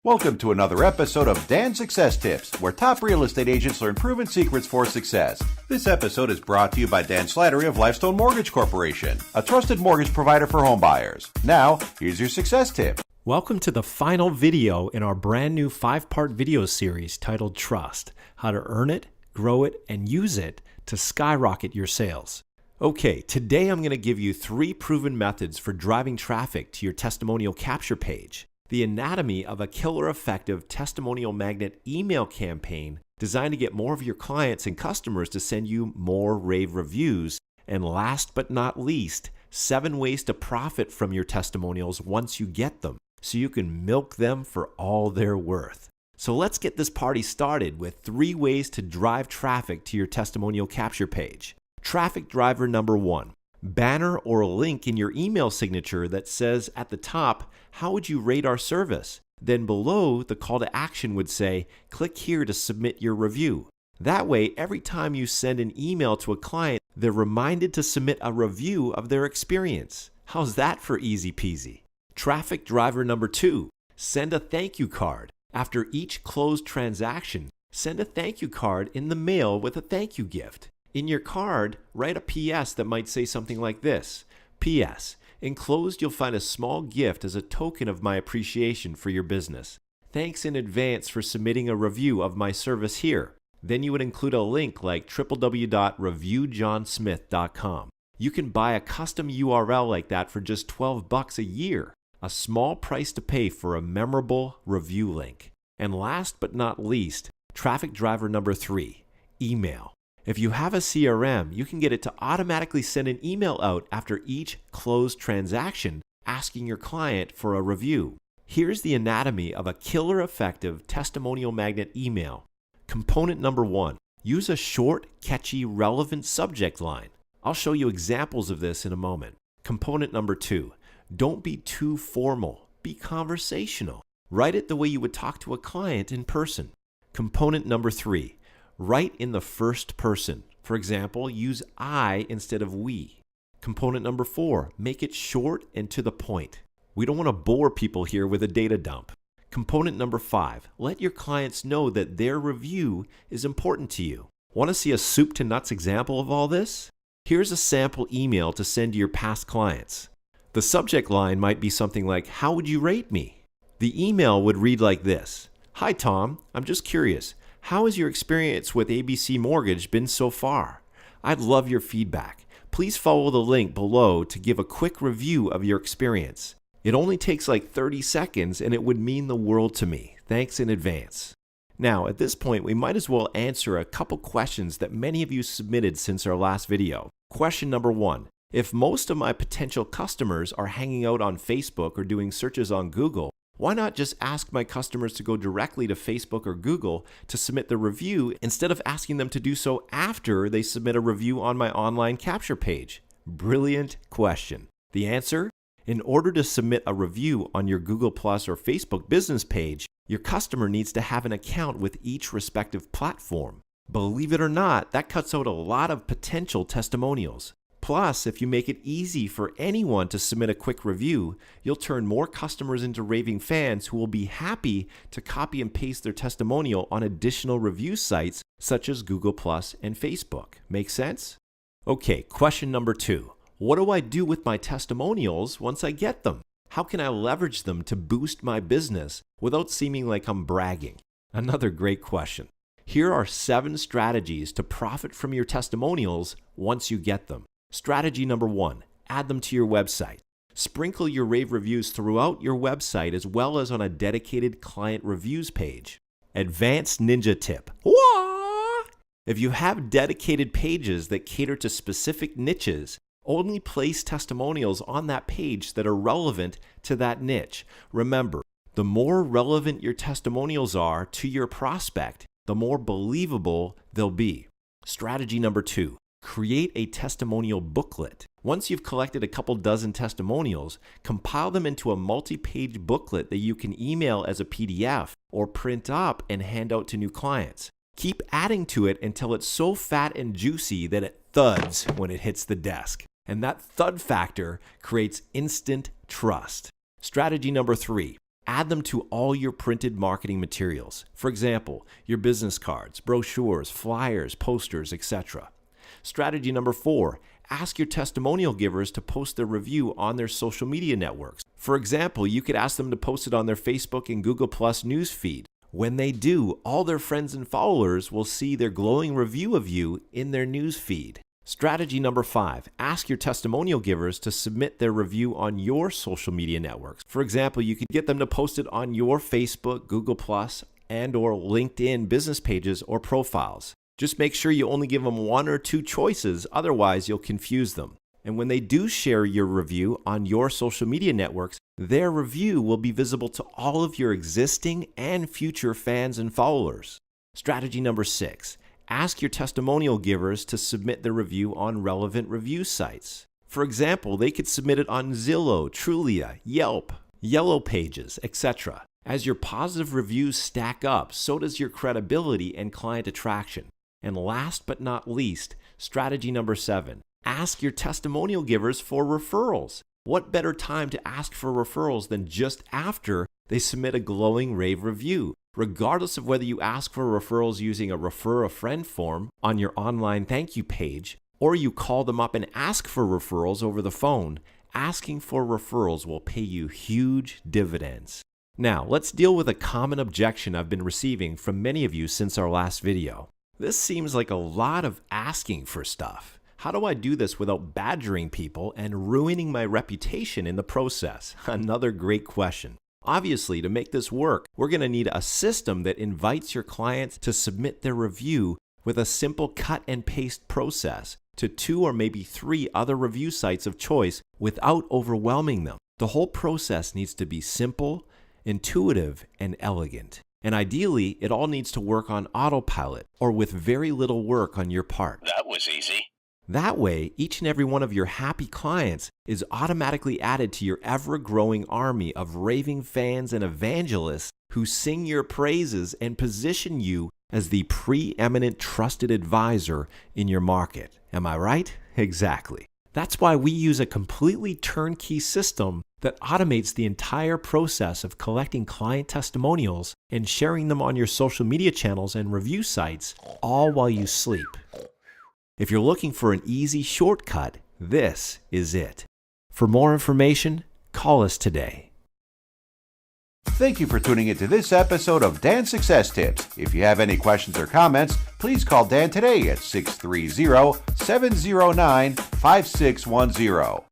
Welcome to another episode of Dan's Success Tips, where top real estate agents learn proven secrets for success. This episode is brought to you by Dan Slattery of Lifestone Mortgage Corporation, a trusted mortgage provider for home buyers. Now, here's your success tip. Welcome to the final video in our brand new 5-part video series titled Trust: How to Earn It, Grow It, and Use It to Skyrocket Your Sales. Okay, today I'm going to give you 3 proven methods for driving traffic to your testimonial capture page. The anatomy of a killer effective testimonial magnet email campaign designed to get more of your clients and customers to send you more rave reviews. And last but not least, 7 ways to profit from your testimonials once you get them, so you can milk them for all they're worth. So let's get this party started with 3 ways to drive traffic to your testimonial capture page. Traffic driver number 1. Banner or a link in your email signature that says at the top, "How would you rate our service?" Then below, the call to action would say, "Click here to submit your review." That way, every time you send an email to a client, they're reminded to submit a review of their experience. How's that for easy peasy? Traffic driver number 2. Send a thank you card. After each closed transaction, send a thank you card in the mail with a thank you gift. In your card, write a PS that might say something like this: PS, enclosed you'll find a small gift as a token of my appreciation for your business. Thanks in advance for submitting a review of my service here. Then you would include a link like www.reviewjohnsmith.com. You can buy a custom URL like that for just $12 a year, a small price to pay for a memorable review link. And last but not least, traffic driver number 3, email. If you have a CRM, you can get it to automatically send an email out after each closed transaction asking your client for a review. Here's the anatomy of a killer effective testimonial magnet email. Component number 1, use a short, catchy, relevant subject line. I'll show you examples of this in a moment. Component number 2, don't be too formal, be conversational. Write it the way you would talk to a client in person. Component number 3, write in the first person. For example, use I instead of we. Component number 4, make it short and to the point. We don't want to bore people here with a data dump. Component number 5, let your clients know that their review is important to you. Want to see a soup to nuts example of all this? Here's a sample email to send to your past clients. The subject line might be something like, "How would you rate me?" The email would read like this: "Hi Tom, I'm just curious. How has your experience with ABC Mortgage been so far? I'd love your feedback. Please follow the link below to give a quick review of your experience. It only takes like 30 seconds and it would mean the world to me. Thanks in advance." Now, at this point, we might as well answer a couple questions that many of you submitted since our last video. Question number 1. If most of my potential customers are hanging out on Facebook or doing searches on Google, why not just ask my customers to go directly to Facebook or Google to submit the review instead of asking them to do so after they submit a review on my online capture page? Brilliant question. The answer? In order to submit a review on your Google Plus or Facebook business page, your customer needs to have an account with each respective platform. Believe it or not, that cuts out a lot of potential testimonials. Plus, if you make it easy for anyone to submit a quick review, you'll turn more customers into raving fans who will be happy to copy and paste their testimonial on additional review sites such as Google Plus and Facebook. Make sense? Okay, question number 2. What do I do with my testimonials once I get them? How can I leverage them to boost my business without seeming like I'm bragging? Another great question. Here are 7 strategies to profit from your testimonials once you get them. Strategy number 1, add them to your website. Sprinkle your rave reviews throughout your website as well as on a dedicated client reviews page. Advanced ninja tip. Wah! If you have dedicated pages that cater to specific niches, only place testimonials on that page that are relevant to that niche. Remember, the more relevant your testimonials are to your prospect, the more believable they'll be. Strategy number 2. Create a testimonial booklet. Once you've collected a couple dozen testimonials, compile them into a multi-page booklet that you can email as a PDF or print up and hand out to new clients. Keep adding to it until it's so fat and juicy that it thuds when it hits the desk. And that thud factor creates instant trust. Strategy number 3. Add them to all your printed marketing materials. For example, your business cards, brochures, flyers, posters, etc. Strategy number 4, ask your testimonial givers to post their review on their social media networks. For example, you could ask them to post it on their Facebook and Google Plus news feed. When they do, all their friends and followers will see their glowing review of you in their news feed. Strategy number 5, ask your testimonial givers to submit their review on your social media networks. For example, you could get them to post it on your Facebook, Google Plus, and or LinkedIn business pages or profiles. Just make sure you only give them 1 or 2 choices, otherwise you'll confuse them. And when they do share your review on your social media networks, their review will be visible to all of your existing and future fans and followers. Strategy number 6, ask your testimonial givers to submit the review on relevant review sites. For example, they could submit it on Zillow, Trulia, Yelp, Yellow Pages, etc. As your positive reviews stack up, so does your credibility and client attraction. And last but not least, strategy number 7, ask your testimonial givers for referrals. What better time to ask for referrals than just after they submit a glowing rave review? Regardless of whether you ask for referrals using a refer a friend form on your online thank you page, or you call them up and ask for referrals over the phone, asking for referrals will pay you huge dividends. Now, let's deal with a common objection I've been receiving from many of you since our last video. This seems like a lot of asking for stuff. How do I do this without badgering people and ruining my reputation in the process? Another great question. Obviously, to make this work, we're going to need a system that invites your clients to submit their review with a simple cut and paste process to 2 or maybe 3 other review sites of choice without overwhelming them. The whole process needs to be simple, intuitive, and elegant. And ideally, it all needs to work on autopilot or with very little work on your part. That was easy. That way, each and every one of your happy clients is automatically added to your ever-growing army of raving fans and evangelists who sing your praises and position you as the preeminent trusted advisor in your market. Am I right? Exactly. That's why we use a completely turnkey system that automates the entire process of collecting client testimonials and sharing them on your social media channels and review sites, all while you sleep. If you're looking for an easy shortcut, this is it. For more information, call us today. Thank you for tuning into this episode of Dan Success Tips. If you have any questions or comments, please call Dan today at 630-709-5610.